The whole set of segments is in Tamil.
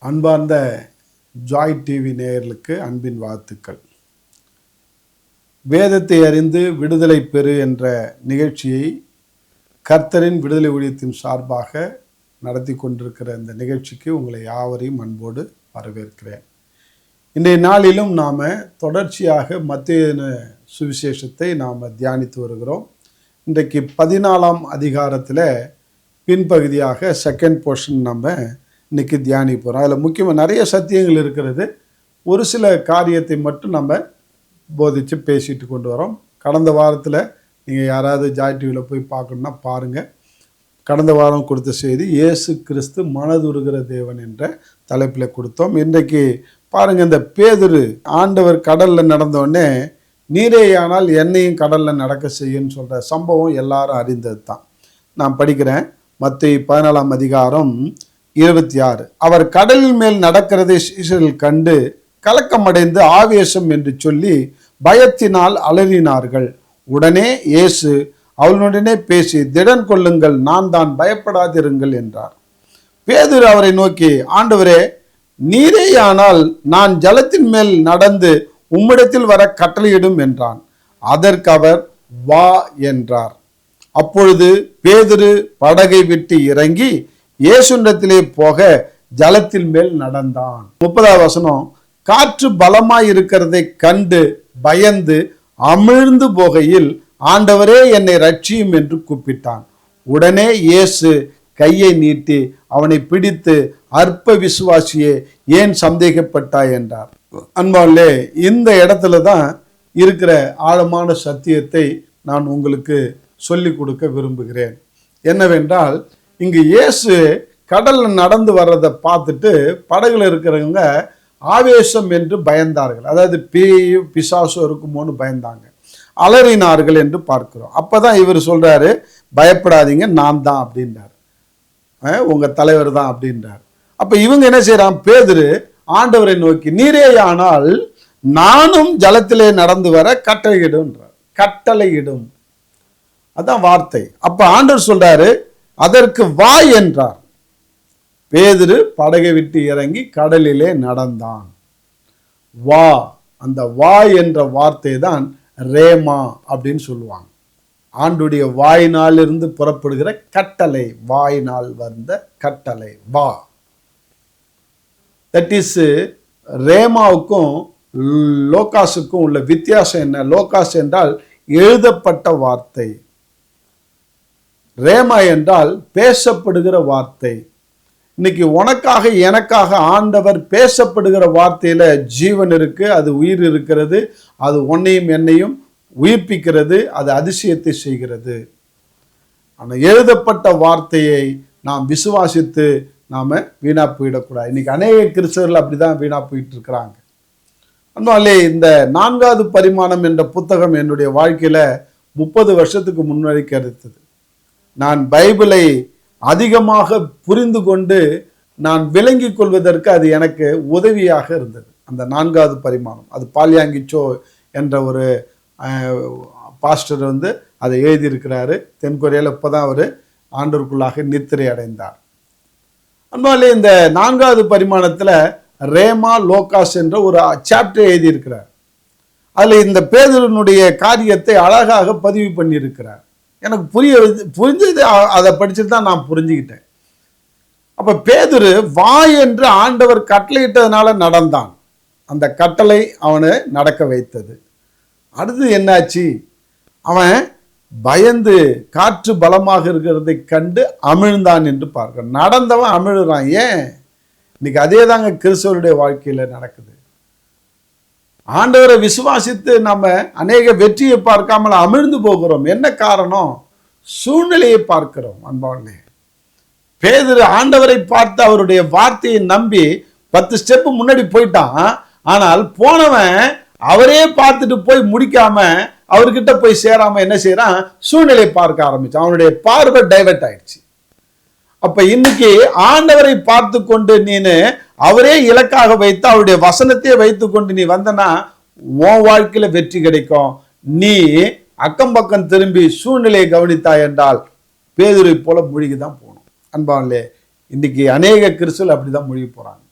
அன்பார்ந்த ஜாய் டிவி நேயர்களுக்கு அன்பின் வாழ்த்துக்கள். வேதத்தை அறிந்து விடுதலை பெறு என்ற நிகழ்ச்சியை கர்த்தரின் விடுதலை ஊழியத்தின் சார்பாக நடத்தி கொண்டிருக்கிற இந்த நிகழ்ச்சிக்கு உங்களை யாவரையும் அன்போடு வரவேற்கிறேன். இன்றைய நாளிலும் நாம் தொடர்ச்சியாக மத்தேயு சுவிசேஷத்தை நாம் தியானித்து வருகிறோம். இன்றைக்கு 14ஆம் அதிகாரத்தில் பின்பகுதியாக செகண்ட் போர்ஷன் நம்ம இன்றைக்கி தியானிப்போம். அதில் முக்கியமாக நிறைய சத்தியங்கள் இருக்கிறது. ஒரு சில காரியத்தை மட்டும் நம்ம போதித்து பேசிட்டு கொண்டு வரோம். கடந்த வாரத்தில் நீங்கள் யாராவது ஜாய் டிவியில் போய் பார்க்கணுன்னா பாருங்கள். கடந்த வாரம் கொடுத்த செய்தி இயேசு கிறிஸ்து மனதுருகிற தேவன் என்ற தலைப்பில் கொடுத்தோம். இன்றைக்கு பாருங்கள், இந்த பேதுரு ஆண்டவர் கடலில் நடந்தோடனே நீரேயானால் என்னையும் கடலில் நடக்க செய்யுன்னு சொல்கிற சம்பவம் எல்லாரும் அறிந்தது தான். நான் படிக்கிறேன். மத்தேயு 14ஆம் அதிகாரம் 26. அவர் கடலின் மேல் நடக்கிறதை சீஷர்கள் கண்டு கலக்கமடைந்து ஆவேசம் என்று சொல்லி பயத்தினால் அலறினார்கள். உடனே இயேசு அவளுடனே பேசி, திடன் கொள்ளுங்கள், நான் தான், பயப்படாதிருங்கள் என்றார். பேதுரு அவரை நோக்கி, ஆண்டவரே, நீரேயானால் நான் ஜலத்தின் மேல் நடந்து உம்மிடத்தில் வர கட்டளையிடும் என்றான். அதற்கு அவர் வா என்றார். அப்பொழுது பேதுரு படகை விட்டு இறங்கி இயேசுவிடத்திலே போக ஜலத்தின் மேல் நடந்தான். 30ஆம் வசனம். காற்று பலமாய் இருக்கிறதை கண்டு பயந்து அமிழ்ந்து போகையில், ஆண்டவரே, என்னை ரட்சியும் என்று கூப்பிட்டான். உடனே இயேசு கையை நீட்டி அவனை பிடித்து, அற்ப விசுவாசியே, ஏன் சந்தேகப்பட்டாய் என்றார். அன்பாலே, இந்த இடத்துல தான் இருக்கிற ஆழமான சத்தியத்தை நான் உங்களுக்கு சொல்லிக் கொடுக்க விரும்புகிறேன். என்னவென்றால், இங்கு இயேசு கடலில் நடந்து வர்றதை பார்த்துட்டு படகுல இருக்கிறவங்க ஆவேசம் என்று பயந்தார்கள். அதாவது பேயு பிசாசு இருக்குமோன்னு பயந்தாங்க, அலறினார்கள் என்று பார்க்கிறோம். அப்பதான் இவர் சொல்றாரு, பயப்படாதீங்க, நான் தான் அப்படின்றார், உங்க தலைவர் தான் அப்படின்றார். அப்ப இவங்க என்ன செய்யறான்? பேதுரு ஆண்டவரை நோக்கி, நீரேயானால் நானும் ஜலத்திலே நடந்து வர கட்டளையிடுன்றார். கட்டளையிடும், அதான் வார்த்தை. அப்ப ஆண்டவர் சொல்றாரு, அதற்கு வா என்றார். பேதுரு படகை விட்டு இறங்கி கடலிலே நடந்தான். வா, அந்த வா என்ற வார்த்தை தான் ரேமா அப்படின்னு சொல்லுவாங்க. ஆண்டுடைய வாயினாலிருந்து புறப்படுகிற கட்டளை, வாயினால் வந்த கட்டளை, வா. தட் இஸ் ரேமாவுக்கும் லோகாஸுக்கும் உள்ள வித்தியாசம் என்ன? லோகாஸ் என்றால் எழுதப்பட்ட வார்த்தை, ரேமா என்றால் பேசப்படுகிற வார்த்தை. இன்னைக்கு உனக்காக எனக்காக ஆண்டவர் பேசப்படுகிற வார்த்தையில ஜீவன் இருக்கு, அது உயிர் இருக்கிறது, அது உன்னையும் என்னையும் உயிர்ப்பிக்கிறது, அது அதிசயத்தை செய்கிறது. ஆனால் எழுதப்பட்ட வார்த்தையை நாம் விசுவாசித்து நாம வீணா போயிடக்கூடாது. இன்னைக்கு அநேக கிறிஸ்தவர்கள் அப்படிதான் வீணா போயிட்டு இருக்கிறாங்க. அதனாலே இந்த 4வது பரிமாணம் என்ற புத்தகம் என்னுடைய வாழ்க்கையில 30 வருஷத்துக்கு முன்னாடி கிடைத்தது. நான் பைபிளை அதிகமாக புரிந்து கொண்டு நான் விளங்கிக் கொள்வதற்கு அது எனக்கு உதவியாக இருந்தது. அந்த 4வது பரிமாணம், அது பால்யாங்கிச்சோ என்ற ஒரு பாஸ்டர் அதை எழுதியிருக்கிறாரு. தென்கொரியாவில் இப்போதான் அவர் ஆண்டவருக்குள்ளாக நித்திரை அடைந்தார். அதனால இந்த 4வது பரிமாணத்தில் ரேமா லோகாஸ் என்ற ஒரு சாப்டர் எழுதியிருக்கிறார். அதில் இந்த பேதுருனுடைய காரியத்தை அழகாக பதிவு பண்ணியிருக்கிறார். எனக்கு புரிஞ்சது, அதை படிச்சுட்டு தான் நான் புரிஞ்சுக்கிட்டேன். அப்ப பேதுரு வா என்று ஆண்டவர் கட்டளையிட்டதுனால நடந்தான். அந்த கட்டளை அவனை நடக்க வைத்தது. அடுத்து என்னாச்சு? அவன் பயந்து காற்று பலமாக இருக்கிறதை கண்டு அமிழ்ந்தான் என்று பார்க்க. நடந்தவன் அமிழ்றான். ஏன்? இன்னைக்கு அதே தாங்க கிறிஸ்தவருடைய வாழ்க்கையில நடக்குது. ஆண்டவரை விசுவாசித்து நம்ம அநேக வெற்றியை பார்க்காமல் அமிழ்ந்து போகிறோம். என்ன காரணம்? சூழ்நிலையை பார்க்கிறோம். அன்பானே, பேதுரு ஆண்டவரை பார்த்து அவருடைய வார்த்தையை நம்பி 10 ஸ்டெப் முன்னாடி போயிட்டான். ஆனால் போனவன் அவரே பார்த்துட்டு போய் முடிக்காம அவர்கிட்ட போய் சேராம என்ன செய்யறான்? சூழ்நிலையை பார்க்க ஆரம்பிச்சான். அவனுடைய பார்வை டைவர்ட் ஆயிடுச்சு. அப்ப இன்னைக்கு ஆண்டவரை பார்த்து கொண்டு நீனு அவரே இலக்காக வைத்து அவருடைய வசனத்தையே வைத்து கொண்டு நீ வந்தனா உன் வாழ்க்கையில வெற்றி கிடைக்கும். நீ அக்கம் பக்கம் திரும்பி சூழ்நிலையை கவனித்தாய் என்றால் பேதுரை போல மூழ்கிதான் போகணும். அன்பானே, இன்னைக்கு அநேக கிறிஸ்தவர்கள் அப்படிதான் மூழ்கி போறாங்க.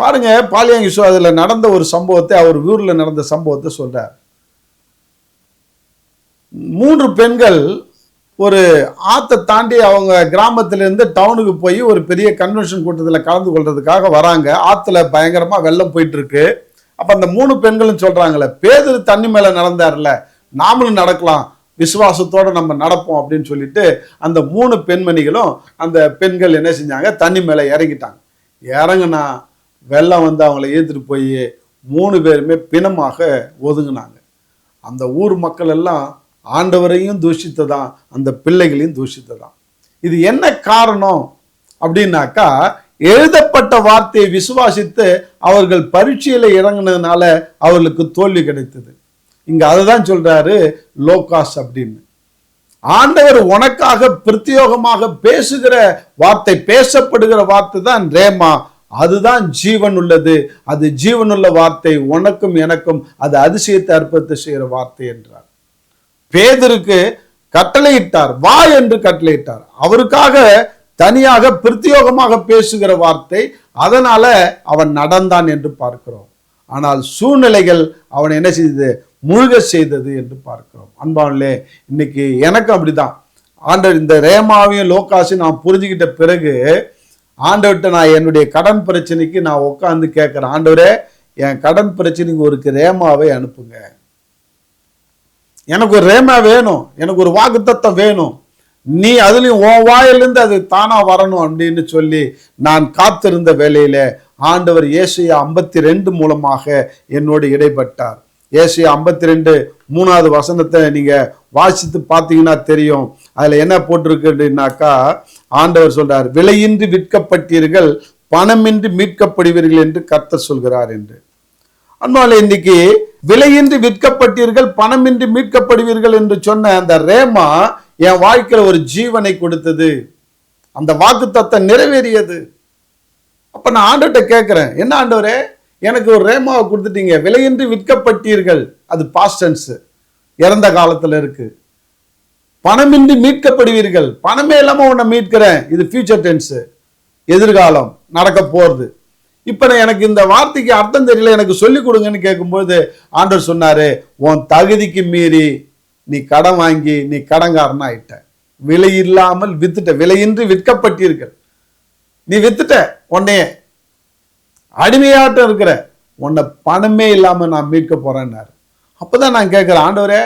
பாருங்க, பாலியங்க அதுல நடந்த ஒரு சம்பவத்தை, அவர் ஊர்ல நடந்த சம்பவத்தை சொல்றார். 3 பெண்கள் ஒரு ஆத்தை தாண்டி அவங்க கிராமத்திலிருந்து டவுனுக்கு போய் ஒரு பெரிய கன்வென்ஷன் கூட்டத்தில் கலந்து கொள்றதுக்காக வராங்க. ஆத்துல பயங்கரமா வெள்ளம் போயிட்டு இருக்கு. அப்ப அந்த 3 பெண்களும் சொல்றாங்கல்ல, பேதுரு தண்ணி மேல நடந்தார்ல, நாமளும் நடக்கலாம், விசுவாசத்தோட நம்ம நடப்போம் அப்படின்னு சொல்லிட்டு அந்த 3 பெண்மணிகளும் அந்த பெண்கள் என்ன செஞ்சாங்க, தண்ணி மேல இறங்கிட்டாங்க. இறங்குனா வெள்ளம் வந்து அவங்கள ஏத்துட்டு போய் 3 பேருமே பிணமாக ஒதுங்கினாங்க. அந்த ஊர் மக்கள் எல்லாம் ஆண்டவரையும் தூஷித்ததான், அந்த பிள்ளைகளையும் தூஷித்ததான். இது என்ன காரணம் அப்படின்னாக்கா, எழுதப்பட்ட வார்த்தையை விசுவாசித்து அவர்கள் பரீட்சையில இறங்கினதுனால அவர்களுக்கு தோல்வி கிடைத்தது. இங்க அதுதான் சொல்றாரு லோகாஸ் அப்படின்னு. ஆண்டவர் உனக்காக பிரத்யோகமாக பேசுகிற வார்த்தை, பேசப்படுகிற வார்த்தை தான் ரேமா. அதுதான் ஜீவன் உள்ளது. அது ஜீவனுள்ள வார்த்தை. உனக்கும் எனக்கும் அது அதிசயத்தை அற்புதத்தை செய்கிற வார்த்தை என்றார். பேதுருக்கு கட்டளையிட்டார், வா என்று கட்டளையிட்டார். அவருக்காக தனியாக பிரத்யோகமாக பேசுகிற வார்த்தை. அதனால அவன் நடந்தான் என்று பார்க்கிறோம். ஆனால் சூழ்நிலைகள் அவன் என்ன செய்தது, முழுக செய்தது என்று பார்க்கிறோம். அன்பானே, இன்னைக்கு எனக்கு அப்படிதான். ஆண்டவர் இந்த ரேமாவையும் லோகாசையும் நான் புரிஞ்சுக்கிட்ட பிறகு ஆண்டவர்கிட்ட நான் என்னுடைய கடன் பிரச்சனைக்கு நான் உட்காந்து கேட்கிறேன், ஆண்டவரே என் கடன் பிரச்சனைக்கு ஒரு ரேமாவை அனுப்புங்க, எனக்கு ஒரு ரேமா வேணும், எனக்கு ஒரு வாக்குத்தத்தம் வேணும், நீ அதுலயும் உன் வாயிலிருந்து அது தானா வரணும் அப்படின்னு சொல்லி நான் காத்திருந்த வேளையில ஆண்டவர் ஏசாயா 52 மூலமாக என்னோடு இடைப்பட்டார். ஏசாயா 52 3வது வசனத்தை நீங்க வாசித்து பார்த்தீங்கன்னா தெரியும். அதுல என்ன போட்டிருக்கு அப்படின்னாக்கா, ஆண்டவர் சொல்றார், விலையின்றி விற்கப்பட்டீர்கள், பணமின்றி மீட்கப்படுவீர்கள் என்று கர்த்தர் சொல்கிறார் என்று. அன்பாலே, இன்னைக்கு விலையின்றி விற்கப்பட்டீர்கள், பணமின்றி மீட்கப்படுவீர்கள் என்று சொன்ன அந்த ரேமா என் வாழ்க்கையில ஒரு ஜீவனை கொடுத்தது. அந்த வாக்குத்தத்தம் நிறைவேறியது. அப்ப நான் ஆண்டவர்கிட்ட கேட்கிறேன், என்ன ஆண்டவரே எனக்கு ஒரு ரேமாவை கொடுத்துட்டீங்க, விலையின்றி விற்கப்பட்டீர்கள், அது பாஸ்ட் டென்ஸ், இறந்த காலத்துல இருக்கு. பணமின்றி மீட்கப்படுவீர்கள், பணமே இல்லாம உன்னை மீட்கிறேன், இது ஃபியூச்சர் டென்ஸ், எதிர்காலம் நடக்க போறது. இப்ப எனக்கு இந்த வார்த்தைக்கு அர்த்தம் தெரியல, எனக்கு சொல்லிக் கொடுங்கன்னு கேட்கும்போது ஆண்டவர் சொன்னாரு, உன் தகுதிக்கு மீறி நீ கடன் வாங்கி நீ கடன்காரனா ஆயிட்ட, விலை இல்லாமல் வித்துட்ட, விலையின்றி விற்கப்பட்டீர்கள், நீ வித்துட்ட, உன்னைய அடிமையாட்டம் இருக்கிற, உன்னை பணமே இல்லாம நான் மீட்க போறேன்னாரு. அப்பதான் நான் கேட்கிறேன், ஆண்டவரே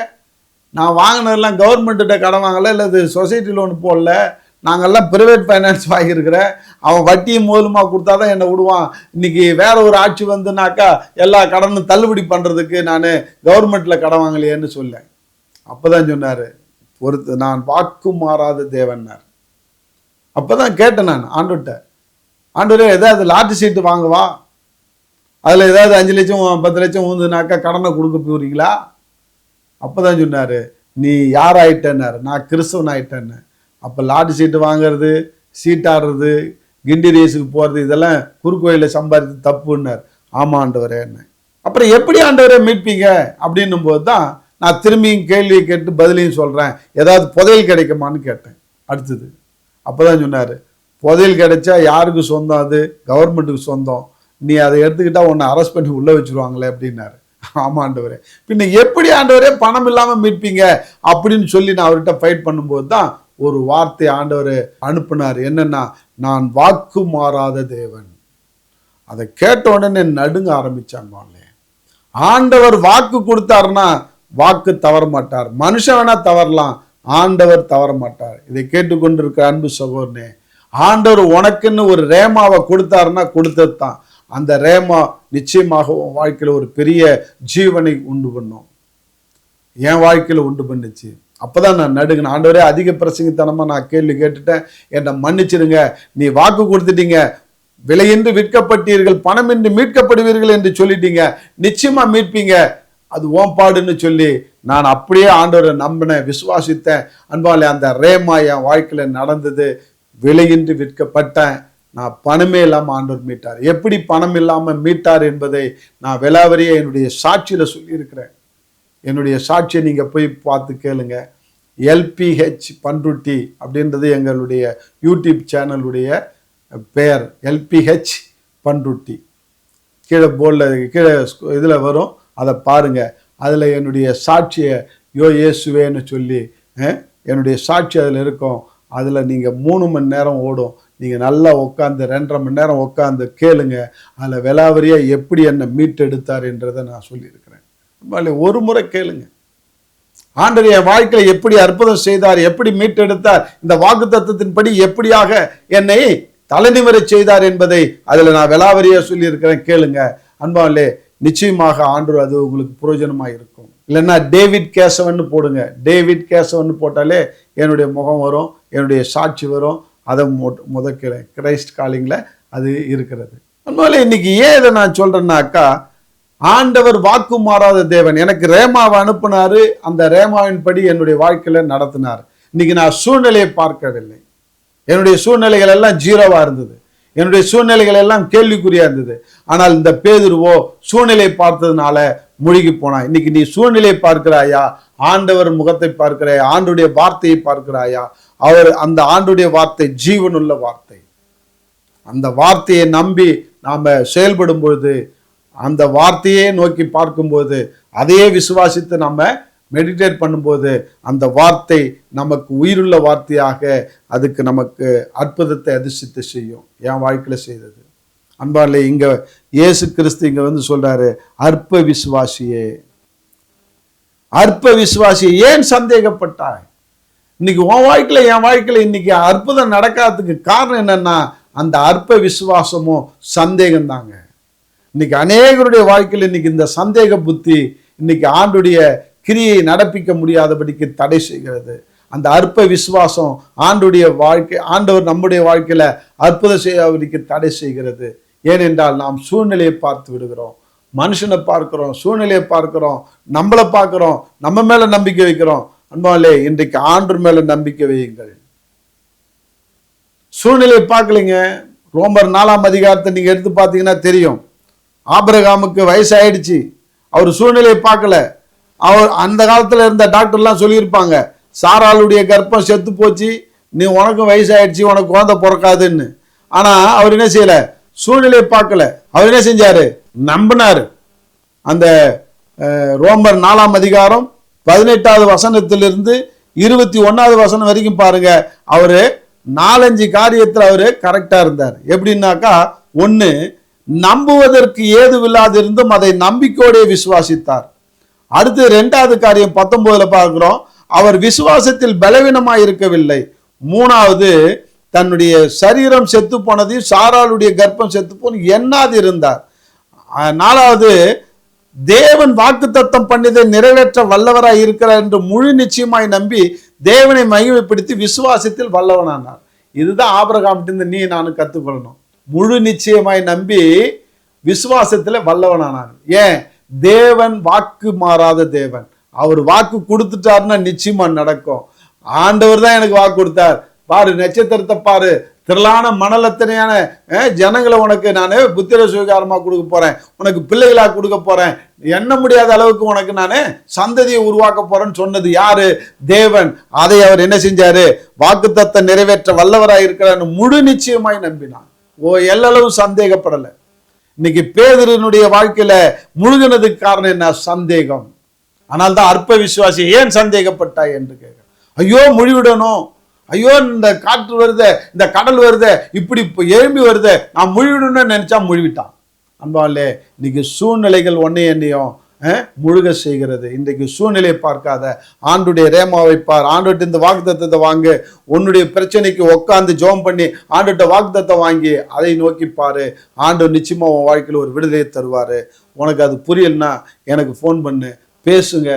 நான் வாங்கினதெல்லாம் கவர்மெண்ட்ட கடன் வாங்கல, இல்லை இது சொசைட்டி லோன் போடல, நாங்கள்லாம் பிரைவேட் ஃபைனான்ஸ் வாங்கியிருக்கிறேன், அவன் வட்டியும் மூலமா கொடுத்தாதான் என்னை விடுவான். இன்னைக்கு வேற ஒரு ஆட்சி வந்துனாக்கா எல்லா கடனும் தள்ளுபடி பண்றதுக்கு நான் கவர்மெண்ட்ல கடன் வாங்கலையேன்னு சொல்ல. அப்பதான் சொன்னாரு, நான் வாக்கு மாறாத தேவன்னார். அப்பதான் கேட்டேன் நான் ஆண்டவர்கிட்ட, ஆண்டவரே ஏதாவது லாட்டரி சீட்டு வாங்குவா, அதுல ஏதாவது 5 லட்சம் 10 லட்சம் ஊந்துனாக்கா கடனை கொடுக்க போறீங்களா? அப்பதான் சொன்னாரு, நீ யார் ஆயிட்டேன்னாரு, நான் கிறிஸ்தவன் ஆயிட்டேன்னு. அப்ப லாட்டரி சீட்டு வாங்குறது, சீட்டாடுறது, கிண்டி ரேஸுக்கு போறது, இதெல்லாம் குறுக்கோயில சம்பாதித்து தப்புன்னார். ஆமா ஆண்டவரே என்ன. அப்புறம் எப்படி ஆண்டவரே மீட்பீங்க அப்படின்னும் போது தான் நான் திரும்பியும் கேள்வியை கேட்டு பதிலையும் சொல்றேன், ஏதாவது புதையல் கிடைக்குமான்னு கேட்டேன். அடுத்தது அப்பதான் சொன்னாரு, புதையல் கிடைச்சா யாருக்கு சொந்தம், அது கவர்மெண்ட்டுக்கு சொந்தம், நீ அதை எடுத்துக்கிட்டா உன்னை அரெஸ்ட் பண்ணி உள்ள வச்சிருவாங்களே அப்படின்னாரு. ஆமா ஆண்டவரே, பின்ன எப்படி ஆண்டவரே பணம் இல்லாம மீட்பீங்க அப்படின்னு சொல்லி நான் அவர்கிட்ட ஃபைட் பண்ணும்போது தான் ஒரு வார்த்தை ஆண்டவர் அனுப்புனார். என்னன்னா, நான் வாக்கு மாறாத தேவன். அதை கேட்ட உடனே நடுங்க ஆரம்பிச்சாங்க. ஆண்டவர் வாக்கு கொடுத்தாருன்னா வாக்கு தவற மாட்டார். மனுஷன் வேணா தவறலாம், ஆண்டவர் தவற மாட்டார். இதை கேட்டுக்கொண்டிருக்கிற அன்பு சகோதரனே, ஆண்டவர் உனக்குன்னு ஒரு ரேமாவை கொடுத்தாருன்னா கொடுத்தது தான். அந்த ரேமா நிச்சயமாக உன் வாழ்க்கையில ஒரு பெரிய ஜீவனை உண்டு பண்ணும். என் வாழ்க்கையில உண்டு பண்ணுச்சு. அப்பதான் நான் நடுங்கினேன், ஆண்டவரே அதிக பிரசங்கித்தனமா நான் கேள்வி கேட்டுட்டேன், என்னை மன்னிச்சிருங்க, நீ வாக்கு கொடுத்துட்டீங்க, விலையின்றி விற்கப்பட்டீர்கள், பணமின்றி மீட்கப்படுவீர்கள் என்று சொல்லிட்டீங்க, நிச்சயமா மீட்பீங்க, அது ஓம்பாடுன்னு சொல்லி நான் அப்படியே ஆண்டவரை நம்பினேன், விசுவாசித்தேன். அன்பாலே, அந்த ரேமா என் வாழ்க்கையில நடந்தது. விலையின்றி விற்கப்பட்டேன், நான் பணமே இல்லாமல் ஆண்டவர் மீட்டார். எப்படி பணம் இல்லாமல் மீட்டார் என்பதை நான் விலாவரியே என்னுடைய சாட்சியில சொல்லியிருக்கிறேன். என்னுடைய சாட்சியை நீங்க போய் பார்த்து கேளுங்க. LPH பண்ருட்டி அப்படின்றது எங்களுடைய யூடியூப் சேனலுடைய பெயர், LPH பண்ருட்டி. கீழே போர்டில் கீழே இதில் வரும், அதை பாருங்கள். அதில் என்னுடைய சாட்சியை இயேசுவேன்னு சொல்லி என்னுடைய சாட்சி அதில் இருக்கும். அதில் நீங்கள் 3 மணி நேரம் ஓடும். நீங்கள் நல்லா உட்காந்து 2.5 மணி நேரம் உட்காந்து கேளுங்க. அதில் விலாவரியாக எப்படி என்னை மீட்டெடுத்தார் என்றதை நான் சொல்லியிருக்கிறேன். ஒரு முறை கேளுங்க. ஆண்டவர் என் வாழ்க்கையில் எப்படி அற்புதம் செய்தார், எப்படி மீட்டெடுத்தார், இந்த வாக்குத்தத்தத்தின்படி எப்படியாக என்னை தலைநிமிர செய்தார் என்பதை அதில் நான் விலாவரியாக சொல்லியிருக்கிறேன். கேளுங்க அன்பாலே, நிச்சயமாக ஆண்டவர் அது உங்களுக்கு பிரயோஜனமாக இருக்கும். இல்லைன்னா டேவிட் கேசவன் போடுங்க. டேவிட் கேசவன் போட்டாலே என்னுடைய முகம் வரும், என்னுடைய சாட்சி வரும். அதை முதக்கிறேன். கிரைஸ்ட் காலிங்கில் அது இருக்கிறது. அன்பாலே, இன்னைக்கு ஏன் இதை நான் சொல்றேன்னாக்கா, ஆண்டவர் வாக்கு மாறாத தேவன். எனக்கு ரேமாவை அனுப்பினாரு, அந்த ரேமாவின் படி என்னுடைய வாழ்க்கையில நடத்தினார். இன்னைக்கு நான் சூழ்நிலையை பார்க்கவில்லை. என்னுடைய சூழ்நிலைகள் எல்லாம் ஜீரோவா இருந்தது. என்னுடைய சூழ்நிலைகள் எல்லாம் கேள்விக்குறியா இருந்தது. ஆனால் இந்த பேதுருவோ சூழ்நிலை பார்த்ததுனால மூழ்கி போனா. இன்னைக்கு நீ சூழ்நிலையை பார்க்கிறாயா, ஆண்டவர் முகத்தை பார்க்கிறாயா, ஆண்டுடைய வார்த்தையை பார்க்கிறாயா? அவர் அந்த ஆண்டுடைய வார்த்தை ஜீவனுள்ள வார்த்தை. அந்த வார்த்தையை நம்பி நாம செயல்படும் பொழுது, அந்த வார்த்தையே நோக்கி பார்க்கும்போது, அதையே விசுவாசித்து நம்ம மெடிடேட் பண்ணும்போது, அந்த வார்த்தை நமக்கு உயிருள்ள வார்த்தையாக அதுக்கு நமக்கு அற்புதத்தை அதிர்ஷ்டத்தை செய்யும். என் வாழ்க்கையில் செய்தது. அன்பாலே, இங்க இயேசு கிறிஸ்து இங்க வந்து சொல்றாரு, அற்ப விசுவாசியே, அற்ப விசுவாசியே ஏன் சந்தேகப்பட்டாய்? இன்னைக்கு உன் வாழ்க்கையில என் வாழ்க்கையில இன்னைக்கு அற்புதம் நடக்காததுக்கு காரணம் என்னன்னா, அந்த அற்ப விசுவாசமும் சந்தேகம் தாங்க. இன்னைக்கு அநேகருடைய வாழ்க்கையில் இன்னைக்கு இந்த சந்தேக புத்தி இன்னைக்கு ஆண்டுடைய கிரியை நடப்பிக்க முடியாதபடிக்கு தடை செய்கிறது. அந்த அற்ப விசுவாசம் ஆண்டுடைய வாழ்க்கை, ஆண்டவர் நம்முடைய வாழ்க்கையில அற்புதம் செய்யாதபடிக்கு தடை செய்கிறது. ஏனென்றால் நாம் சூழ்நிலையை பார்த்து விடுகிறோம், மனுஷனை பார்க்கிறோம், சூழ்நிலையை பார்க்கிறோம், நம்மளை பார்க்கிறோம், நம்ம மேல நம்பிக்கை வைக்கிறோம். அன்பாலே, இன்றைக்கு ஆண்டவர் மேல நம்பிக்கை வையுங்கள். சூழ்நிலையை பார்க்கலைங்க. ரோமர் 4ஆம் அதிகாரத்தை நீங்க எடுத்து பார்த்தீங்கன்னா தெரியும். ஆபிரகாமுக்கு வயசாயிடுச்சு, அவர் சூழ்நிலையை பார்க்கல. அவர் அந்த காலத்துல இருந்த டாக்டர்லாம் சொல்லியிருப்பாங்க, சாராளுடைய கர்ப்பம் செத்து போச்சு, நீ உனக்கும் வயசாயிடுச்சு, உனக்கு குழந்தை பிறக்காதுன்னு. ஆனா அவர் என்ன செய்யல? சூழ்நிலையை பார்க்கல. அவர் என்ன செஞ்சாரு? நம்பினாரு. அந்த ரோமர் 4ஆம் அதிகாரம் 18வது வசனத்திலிருந்து 21வது வசனம் வரைக்கும் பாருங்க. அவரு 4-5 காரியத்தில் அவரு கரெக்டா இருந்தார். எப்படின்னாக்கா, 1, நம்புவதற்கு ஏதுவில்லாதிருந்தும் அதை நம்பிக்கையோட விசுவாசித்தார். அடுத்து 2வது காரியம் 19ல பார்க்கிறோம், அவர் விசுவாசத்தில் பலவீனமாய் இருக்கவில்லை. 3வது, தன்னுடைய சரீரம் செத்து போனதையும் சாராளுடைய கர்ப்பம் செத்து போன எண்ணாது இருந்தார். 4வது, தேவன் வாக்குத்தத்தம் பண்ணியதை நிறைவேற்ற வல்லவராய் இருக்கிறார் என்று முழு நிச்சயமாய் நம்பி தேவனை மகிமைப்படுத்தி விசுவாசத்தில் வல்லவனானார். இதுதான் ஆபிரகாம்கிட்ட நீ நானும் கத்துக்கொள்ளணும். முழு நிச்சயமாய் நம்பி விசுவாசத்துல வல்லவனானார். ஏன்? தேவன் வாக்கு மாறாத தேவன். அவர் வாக்கு கொடுத்துட்டாருன்னா நிச்சயமா நடக்கும். ஆண்டவர் தான் எனக்கு வாக்கு கொடுத்தார். பாரு, நட்சத்திரத்தை பாரு, திரளான மணலத்தனையான ஜனங்களை உனக்கு நான் புத்திர சுகாரமா கொடுக்க போறேன், உனக்கு பிள்ளைகளா கொடுக்க போறேன், எண்ண முடியாத அளவுக்கு உனக்கு நான் சந்ததியை உருவாக்க போறேன்னு சொன்னது யாரு? தேவன். அதை அவர் என்ன செஞ்சாரு? வாக்குத்தத்தை நிறைவேற்ற வல்லவராய் இருக்கிறான்னு முழு நிச்சயமாய் நம்பினான். எல்லளவு சந்தேகப்படல. இன்னைக்கு பேதுருனுடைய வாழ்க்கையில முழுகினதுக்கு காரணம் என்ன? சந்தேகம். ஆனால் தான் அற்ப விசுவாசி ஏன் சந்தேகப்பட்டாய் என்று கேட்க, ஐயோ முழுவிடணும், ஐயோ இந்த காற்று வருது, இந்த கடல் வருது, இப்படி எழும்பி வருது, நான் முழுவிடணும்னு நினைச்சா முழுவிட்டான். அன்பாலே, இன்னைக்கு சூழ்நிலைகள் ஒன்னே என்னையும் முழுக செய்கிறது. இன்றைக்கு சூழ்நிலையை பார்க்காத, ஆண்டுடைய ரேமாவை பார், ஆண்டுகிட்ட இந்த வாக்குத்தத்தத்தை வாங்கு. உன்னுடைய பிரச்சனைக்கு உட்காந்து ஜெபம் பண்ணி ஆண்டுகிட்ட வாக்குத்தத்தை வாங்கி அதை நோக்கி பாரு. ஆண்டு நிச்சயமா உன் வாழ்க்கையில் ஒரு விடுதலையை தருவாரு. உனக்கு அது புரியலன்னா எனக்கு ஃபோன் பண்ணு, பேசுங்க.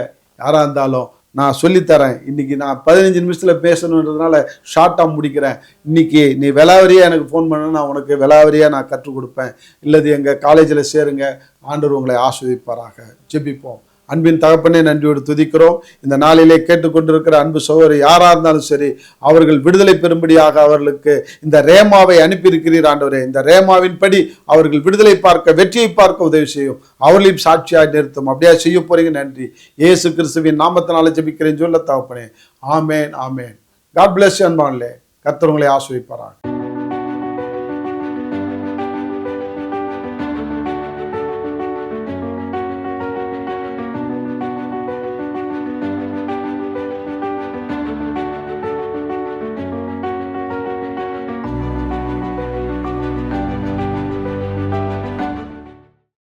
யாரா இருந்தாலும் நான் சொல்லித்தரேன். இன்னைக்கு நான் 15 நிமிஷத்துல பேசணுன்றதுனால ஷார்ட்டா முடிக்கிறேன். இன்னைக்கு நீ விலாவரியா எனக்கு ஃபோன் பண்ண, நான் உனக்கு விலாவரியா நான் கற்றுக் கொடுப்பேன். இல்லது எங்க காலேஜில் சேருங்க. ஆண்டவர் உங்களை ஆசீர்வதிப்பாராக. ஜெபிப்போம். அன்பின் தகப்பனே, நன்றியோடு துதிக்கிறோம். இந்த நாளிலே கேட்டுக்கொண்டிருக்கிற அன்பு சகோதரி யாரா இருந்தாலும் சரி, அவர்கள் விடுதலை பெறும்படியாக அவர்களுக்கு இந்த ரேமாவை அனுப்பியிருக்கிறீர் ஆண்டவரே. இந்த ரேமாவின் படி அவர்கள் விடுதலை பார்க்க, வெற்றியை பார்க்க உதவி செய்யும். அவர்களையும் சாட்சியாக நிறுத்தும். அப்படியா செய்ய போறீங்க. நன்றி. இயேசு கிறிஸ்துவின் நாமத்தினால ஜெபிக்கிறேன் சொல்ல தகப்பனே. ஆமேன், ஆமேன். காட் பிளஸ் யூ அன்பானே. கர்த்தர் உங்களை ஆசீர்வதிப்பாராக.